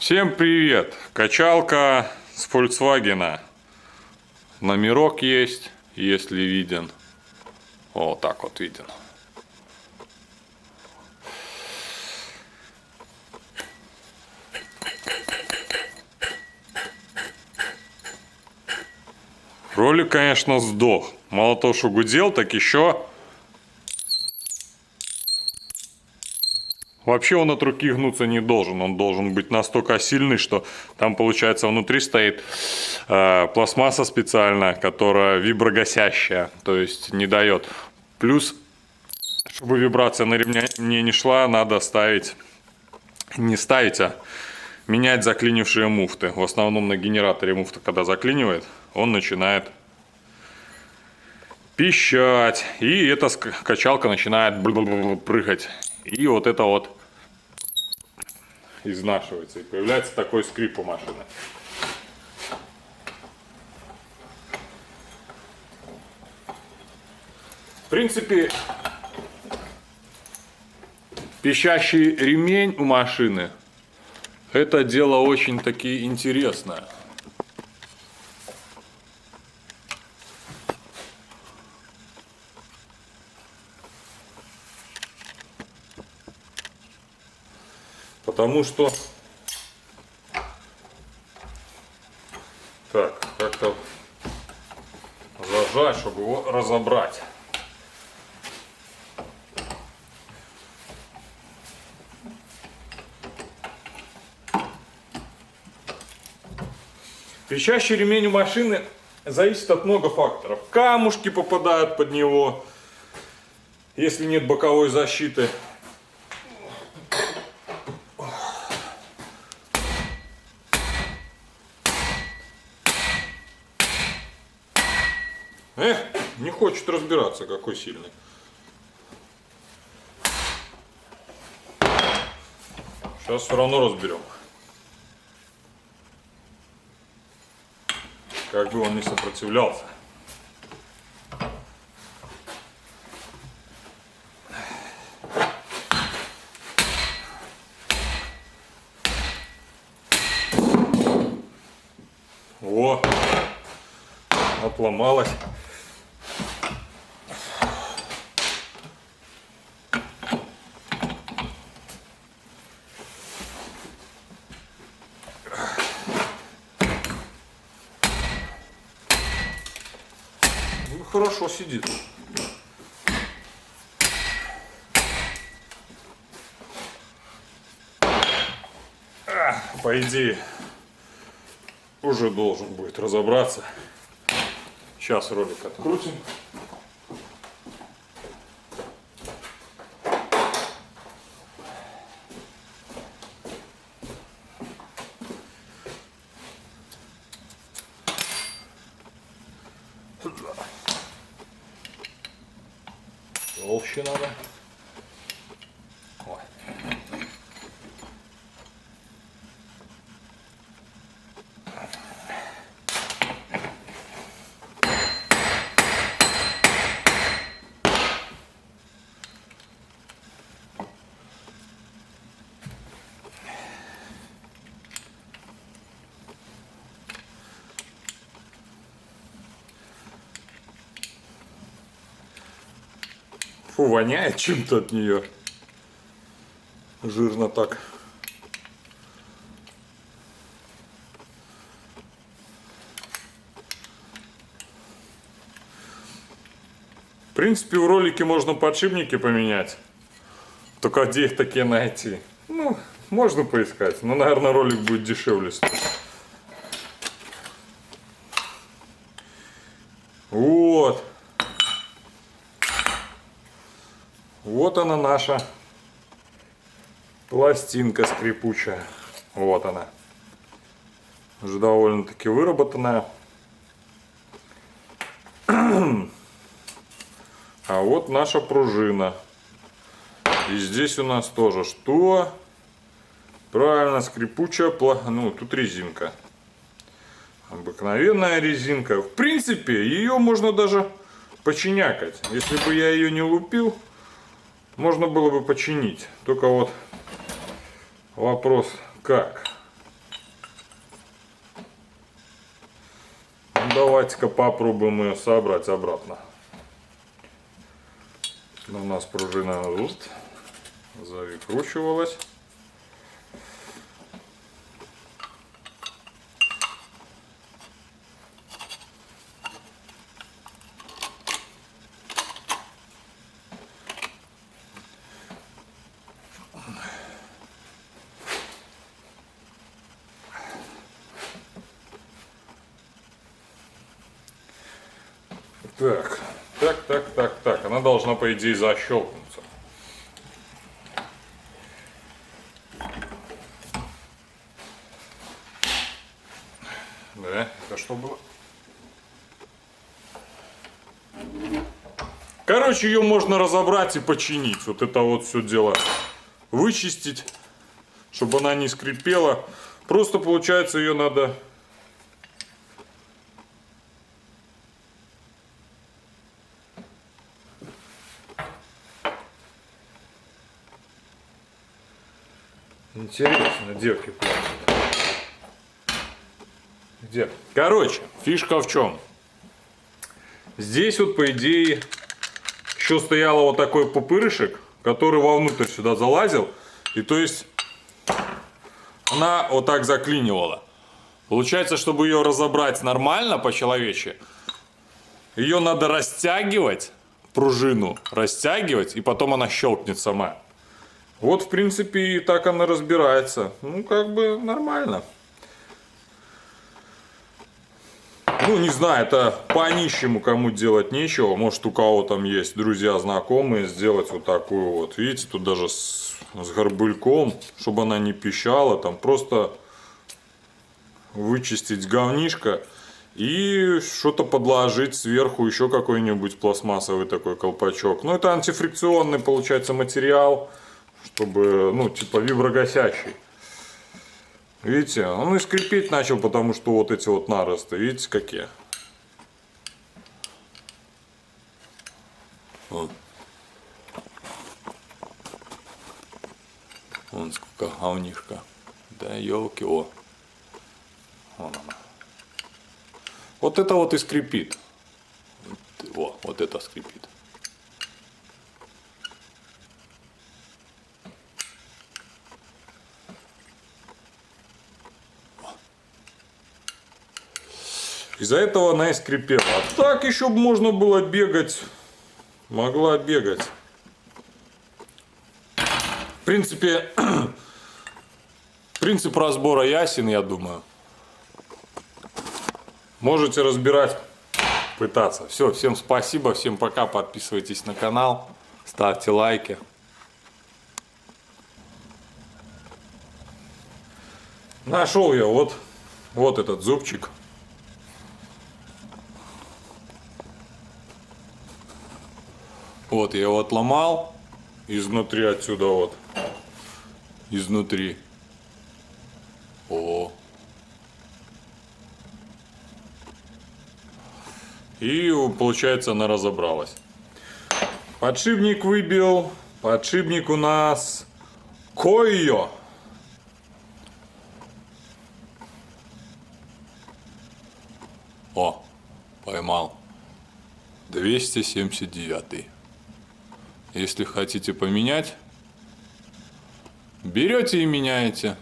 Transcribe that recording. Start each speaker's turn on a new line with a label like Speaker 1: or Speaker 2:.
Speaker 1: Всем привет! Качалка с Volkswagen. Номерок есть, если виден. Вот так вот виден. Ролик, конечно, сдох. Мало того, что гудел, так еще... Вообще он от руки гнуться не должен. Он должен быть настолько сильный, что там, получается, внутри стоит пластмасса специальная, которая виброгасящая. То есть не дает. Плюс, чтобы вибрация на ремне не шла, надо ставить... Не ставить, а менять заклинившие муфты. В основном на генераторе муфта, когда заклинивает, он начинает пищать. И эта качалка начинает прыгать. И вот это вот изнашивается. И появляется такой скрип у машины. В принципе, пищащий ремень у машины — это дело очень-таки интересное. Потому что... Так, как-то зажать, чтобы его разобрать. Пищащий ремень у машины зависит от много факторов. Камушки попадают под него, если нет боковой защиты. Не хочет разбираться, какой сильный. Сейчас все равно разберем. Как бы он не сопротивлялся. О, отломалась. Хорошо сидит. По идее, уже должен будет разобраться. Сейчас ролик открутим. Толще надо. Ой. Фу, воняет чем-то от нее. Жирно так. В принципе, в ролике можно подшипники поменять. Только где их такие найти? Ну, можно поискать, но, наверное, ролик будет дешевле стоить. Вот. Вот она, наша пластинка скрипучая. Вот она. Уже довольно-таки выработанная. А вот наша пружина. И здесь у нас тоже что? Правильно, скрипучая. Ну, тут резинка. Обыкновенная резинка. В принципе, ее можно даже починякать. Если бы я ее не лупил, можно было бы починить. Только вот вопрос как. давайте-ка попробуем ее собрать обратно. У нас пружина завикручивалась. Так. Она должна, по идее, защелкнуться. Да, это что было? Короче, ее можно разобрать и починить. Вот это вот все дело вычистить, чтобы она не скрипела. Просто, получается, ее надо... Интересно, девки плачут. Где? Короче, фишка в чем? Здесь вот, по идее, еще стоял вот такой пупырышек, который вовнутрь сюда залазил. И то есть она вот так заклинивала. Получается, чтобы ее разобрать нормально по-человечески, ее надо растягивать, пружину растягивать, и потом она щелкнет сама. Вот, в принципе, и так она разбирается. Ну, как бы нормально. Ну, не знаю, это по-нищему кому делать нечего. Может, у кого там есть друзья, знакомые, сделать вот такую вот. Видите, тут даже с горбыльком, чтобы она не пищала. Там просто вычистить говнишко и что-то подложить сверху, еще какой-нибудь пластмассовый такой колпачок. Ну, это антифрикционный, получается, материал, чтобы, ну, типа виброгасящий. Видите, он и скрипеть начал, потому что вот эти вот наросты, видите, какие. Вот. Вон сколько говнишка. Да, елки, о. Вон она. Вот это вот и скрипит. О, вот это скрипит. Из-за этого она и скрипела. А так еще бы можно было бегать. Могла бегать. В принципе, принцип разбора ясен, я думаю. Можете разбирать, пытаться. Все, всем спасибо, всем пока. Подписывайтесь на канал, ставьте лайки. Нашел я вот этот зубчик. Вот я его отломал изнутри, отсюда вот, изнутри. О. И получается она разобралась. Подшипник выбил. Подшипник у нас Койо. О, поймал. 279. Если хотите поменять, берете и меняете.